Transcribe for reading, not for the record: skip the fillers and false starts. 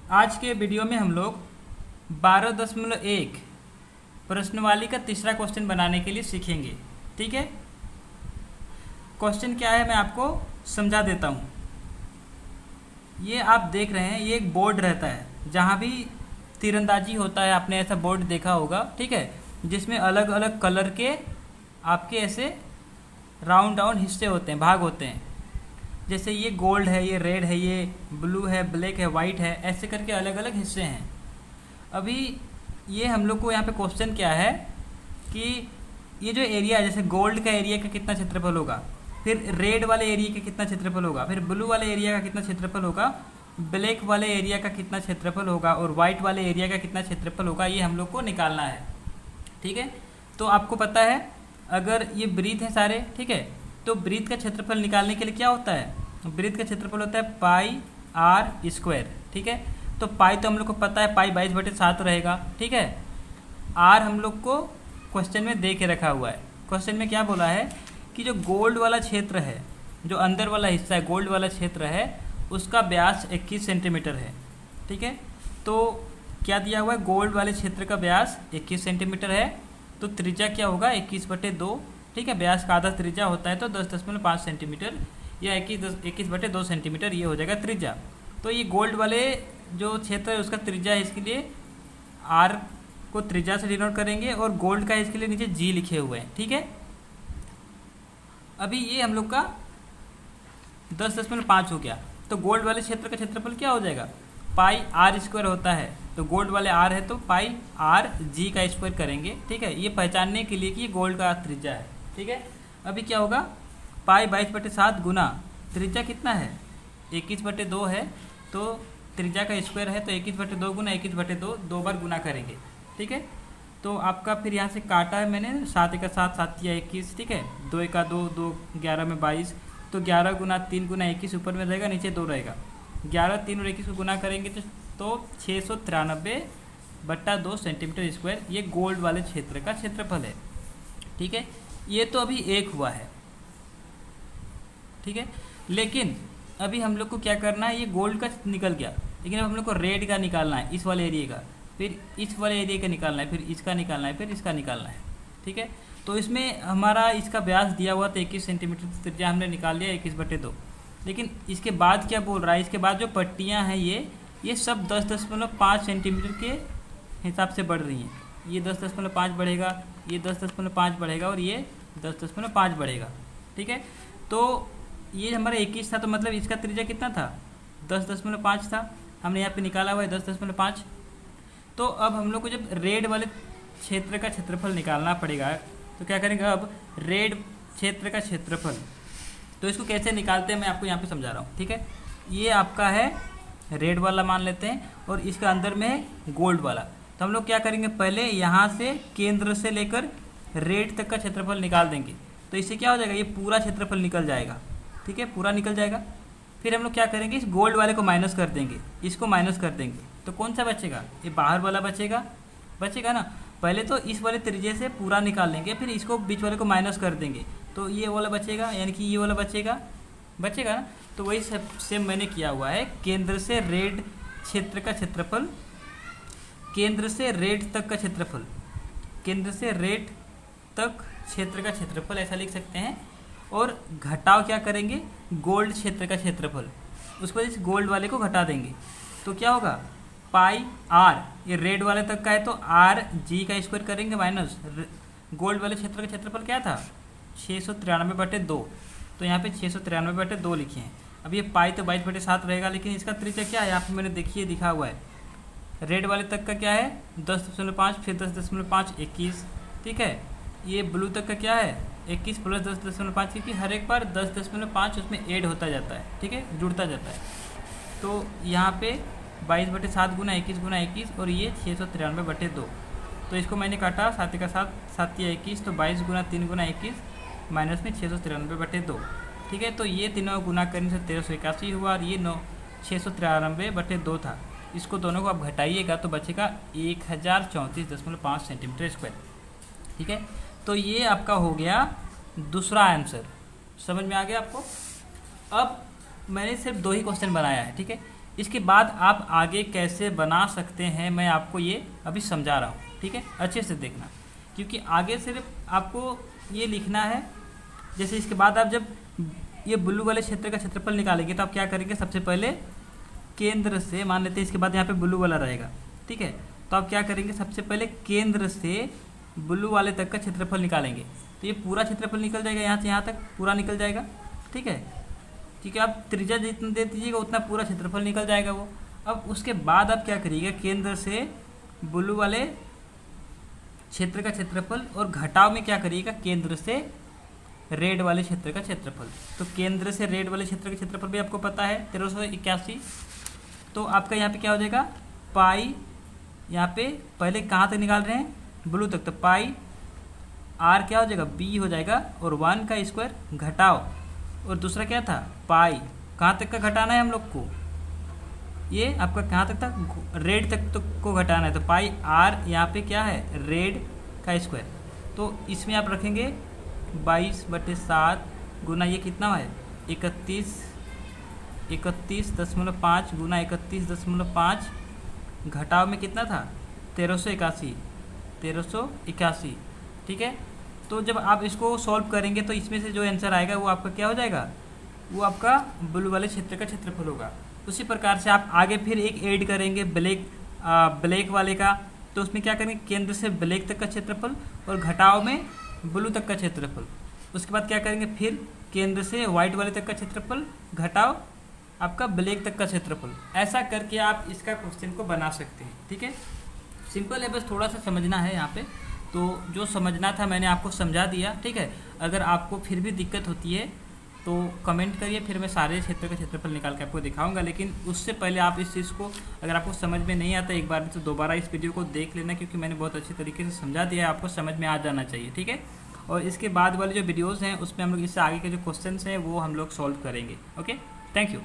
आज के वीडियो में हम लोग 12.1 प्रश्नवाली का तीसरा क्वेश्चन बनाने के लिए सीखेंगे। ठीक है, क्वेश्चन क्या है मैं आपको समझा देता हूँ। ये आप देख रहे हैं, ये एक बोर्ड रहता है जहाँ भी तीरंदाजी होता है, आपने ऐसा बोर्ड देखा होगा। ठीक है, जिसमें अलग अलग कलर के आपके ऐसे राउंड राउंड हिस्से होते हैं, भाग होते हैं। जैसे ये गोल्ड है, ये रेड है, ये ब्लू है, ब्लैक है, वाइट है, ऐसे करके अलग अलग हिस्से हैं। अभी ये हम लोग को यहाँ पे क्वेश्चन क्या है कि ये जो एरिया है, जैसे गोल्ड का एरिया का कितना क्षेत्रफल होगा, फिर रेड वाले एरिया का कितना क्षेत्रफल होगा, फिर ब्लू वाले एरिया का कितना क्षेत्रफल होगा, ब्लैक वाले एरिया का कितना क्षेत्रफल होगा और वाइट वाले एरिया का कितना क्षेत्रफल होगा, ये हम लोग को निकालना है। ठीक है, तो आपको पता है अगर ये वृत्त है सारे, ठीक है, तो वृत्त का क्षेत्रफल निकालने के लिए क्या होता है, वृत्त का क्षेत्रफल होता है पाई आर स्क्वायर। ठीक है, तो पाई तो हम लोग को पता है, पाई 22/7 रहेगा। ठीक है, आर हम लोग को क्वेश्चन में दे के रखा हुआ है। क्वेश्चन में क्या बोला है कि जो गोल्ड वाला क्षेत्र है, जो अंदर वाला हिस्सा है, गोल्ड वाला क्षेत्र है, उसका व्यास 21 सेंटीमीटर है। ठीक है, तो क्या दिया हुआ है, गोल्ड वाले क्षेत्र का व्यास 21 सेंटीमीटर है, तो त्रिज्या क्या होगा 21/2। ठीक है, व्यास का आधा त्रिज्या होता है तो 10.5 सेंटीमीटर या 21/2 सेंटीमीटर ये हो जाएगा त्रिज्या। तो ये गोल्ड वाले जो क्षेत्र है उसका त्रिज्या है, इसके लिए आर को त्रिज्या से डिनोट करेंगे और गोल्ड का इसके लिए नीचे जी लिखे हुए हैं। ठीक है, अभी ये हम लोग का 10.5 हो गया, तो गोल्ड वाले क्षेत्र का क्षेत्रफल क्या हो जाएगा, पाई आर स्क्वायर होता है, तो गोल्ड वाले आर है तो पाई आर जी का स्क्वायर करेंगे। ठीक है, ये पहचानने के लिए कि ये गोल्ड का त्रिज्या है। ठीक है, अभी क्या होगा, पाई 22/7 गुना त्रिज्या कितना है 21/2 है, तो त्रिज्या का स्क्वायर है तो 21/2 गुना 21/2 दो बार गुना करेंगे। ठीक है, तो आपका फिर यहाँ से काटा है मैंने, 7 × 7 7 या 21। ठीक है, 2 × 2 2 11 में 22, तो 11 गुना 3 गुना 21 ऊपर में रहेगा, नीचे 2 रहेगा। 11 3 और 21 को गुना करेंगे तो 693/2 सेंटीमीटर स्क्वायर ये गोल्ड वाले क्षेत्र का क्षेत्रफल है। ठीक है, ये तो अभी एक हुआ है। ठीक है, लेकिन अभी हम लोग को क्या करना है, ये गोल्ड का निकल गया, लेकिन अब हम लोग को रेड का निकालना है, इस वाले एरिया का, फिर इस वाले एरिया का निकालना है, फिर इसका निकालना है, फिर इसका निकालना है। ठीक है, तो इसमें हमारा इसका व्यास दिया हुआ था 21 सेंटीमीटर, त्रिज्या हमने निकाल लिया 21/2। लेकिन इसके बाद क्या बोल रहा है, इसके बाद जो पट्टियाँ हैं ये सब 10.5 सेंटीमीटर के हिसाब से बढ़ रही हैं। ये 10.5 बढ़ेगा, ये 10.5 बढ़ेगा और ये 10.5 बढ़ेगा। ठीक है, तो ये हमारा 21 था, तो मतलब इसका त्रिज्या कितना था 10.5 था, हमने यहाँ पे निकाला हुआ है 10.5। तो अब हम लोग को जब रेड वाले क्षेत्र का क्षेत्रफल निकालना पड़ेगा, तो क्या करेंगे, अब रेड क्षेत्र का क्षेत्रफल, तो इसको कैसे निकालते हैं मैं आपको यहाँ पे समझा रहा हूँ। ठीक है, ये आपका है रेड वाला मान लेते हैं और इसका अंदर में है गोल्ड वाला। तो हम लोग क्या करेंगे, पहले यहाँ से केंद्र से लेकर रेड तक का क्षेत्रफल निकाल देंगे, तो इससे क्या हो जाएगा, ये पूरा क्षेत्रफल निकल जाएगा। ठीक है, पूरा निकल जाएगा। फिर हम लोग क्या करेंगे, इस गोल्ड वाले को माइनस कर देंगे, इसको माइनस कर देंगे, तो कौन सा बचेगा, ये बाहर वाला बचेगा ना। पहले तो इस वाले त्रिज्या से पूरा निकाल लेंगे, फिर इसको बीच वाले को माइनस कर देंगे, तो ये वाला बचेगा, यानी कि ये वाला बचेगा ना। तो वही सब सेम मैंने किया हुआ है, केंद्र से रेड क्षेत्र का क्षेत्रफल, केंद्र से रेड तक का क्षेत्रफल, केंद्र से रेड तक क्षेत्र का क्षेत्रफल ऐसा लिख सकते हैं। और घटाव क्या करेंगे, गोल्ड क्षेत्र का क्षेत्रफल, उसको इस गोल्ड वाले को घटा देंगे, तो क्या होगा, पाई आर, ये रेड वाले तक का है तो आर जी का स्क्वायर करेंगे माइनस गोल्ड वाले क्षेत्र का क्षेत्रफल क्या था 693/2, तो यहाँ पे 693/2 लिखे हैं। अब ये पाई तो 22/7 रहेगा, लेकिन इसका त्रिज्या क्या है, यहाँ पे मैंने देखिए दिखा हुआ है, रेड वाले तक का क्या है 10.5, फिर 10.5 21। ठीक है, ये ब्लू तक का क्या है 21 + 10.5, क्योंकि हर एक बार 10.5 उसमें ऐड होता जाता है। ठीक है, जुड़ता जाता है। तो यहाँ पे 22/7 गुना 21 गुना 21 और ये 693/2, तो इसको मैंने काटा 7 × 7 7 या 21, तो 22 गुना 3 गुना 21 माइनस में 693/2। ठीक है, तो ये तीनों गुना करने से 1381 हुआ और ये 693/2 था। इसको दोनों को आप घटाइएगा तो बचेगा 1034.5 सेंटीमीटर स्क्वायर। ठीक है, तो ये आपका हो गया दूसरा आंसर। समझ में आ गया आपको। अब मैंने सिर्फ 2 ही क्वेश्चन बनाया है। ठीक है, इसके बाद आप आगे कैसे बना सकते हैं मैं आपको ये अभी समझा रहा हूँ, ठीक है, अच्छे से देखना, क्योंकि आगे सिर्फ आपको ये लिखना है। जैसे इसके बाद आप जब ये ब्लू वाले क्षेत्र का क्षेत्रफल निकालेंगे तो आप क्या करेंगे, सबसे पहले केंद्र से, मान लेते हैं इसके बाद यहाँ पे ब्लू वाला रहेगा, ठीक है, तो आप क्या करेंगे, सबसे पहले केंद्र से ब्लू वाले तक का क्षेत्रफल निकालेंगे। तो ये पूरा क्षेत्रफल निकल जाएगा, यहाँ से यहाँ तक पूरा निकल जाएगा, ठीक है, क्योंकि आप त्रिज्या जितना दे दीजिएगा उतना पूरा क्षेत्रफल निकल जाएगा वो। अब उसके बाद आप क्या करिएगा, केंद्र से ब्लू वाले क्षेत्र का क्षेत्रफल और घटाव में क्या करिएगा, केंद्र से रेड वाले क्षेत्र का क्षेत्रफल। तो केंद्र से रेड वाले क्षेत्र का क्षेत्रफल भी आपको पता है 1381। तो आपका यहाँ पे क्या हो जाएगा, पाई, यहाँ पे पहले कहाँ तक निकाल रहे हैं, ब्लू तक, तो पाई आर क्या हो जाएगा, बी हो जाएगा, और 1 का स्क्वायर घटाव, और दूसरा क्या था, पाई, कहाँ तक का घटाना है हम लोग को, ये आपका कहाँ तक था, रेड तक तो को घटाना है, तो पाई आर यहाँ पे क्या है, रेड का स्क्वायर। तो इसमें आप रखेंगे 22/7 गुना ये कितना है, 31.5 गुना 31.5 घटाव में कितना था, 1381, ठीक है। तो जब आप इसको सॉल्व करेंगे तो इसमें से जो आंसर आएगा वो आपका क्या हो जाएगा, वो आपका ब्लू वाले क्षेत्र का क्षेत्रफल होगा। उसी प्रकार से आप आगे फिर एक ऐड करेंगे ब्लैक वाले का, तो उसमें क्या करेंगे, केंद्र से ब्लैक तक का क्षेत्रफल और घटाव में ब्लू तक का क्षेत्रफल। उसके बाद क्या करेंगे, फिर केंद्र से वाइट वाले तक का क्षेत्रफल घटाव आपका ब्लैक तक का क्षेत्रफल। ऐसा करके आप इसका क्वेश्चन को बना सकते हैं, ठीक है, सिंपल है, बस थोड़ा सा समझना है यहाँ पे। तो जो समझना था मैंने आपको समझा दिया, ठीक है। अगर आपको फिर भी दिक्कत होती है तो कमेंट करिए, फिर मैं सारे क्षेत्र का क्षेत्रफल निकाल के आपको दिखाऊंगा। लेकिन उससे पहले आप इस चीज़ को, अगर आपको समझ में नहीं आता एक बार तो दोबारा इस वीडियो को देख लेना, क्योंकि मैंने बहुत अच्छे तरीके से समझा दिया है, आपको समझ में आ जाना चाहिए, ठीक है। और इसके बाद वाले जो वीडियोज़ हैं उसमें हम लोग इससे आगे के जो क्वेश्चन हैं वो हम लोग सॉल्व करेंगे। Okay, thank you.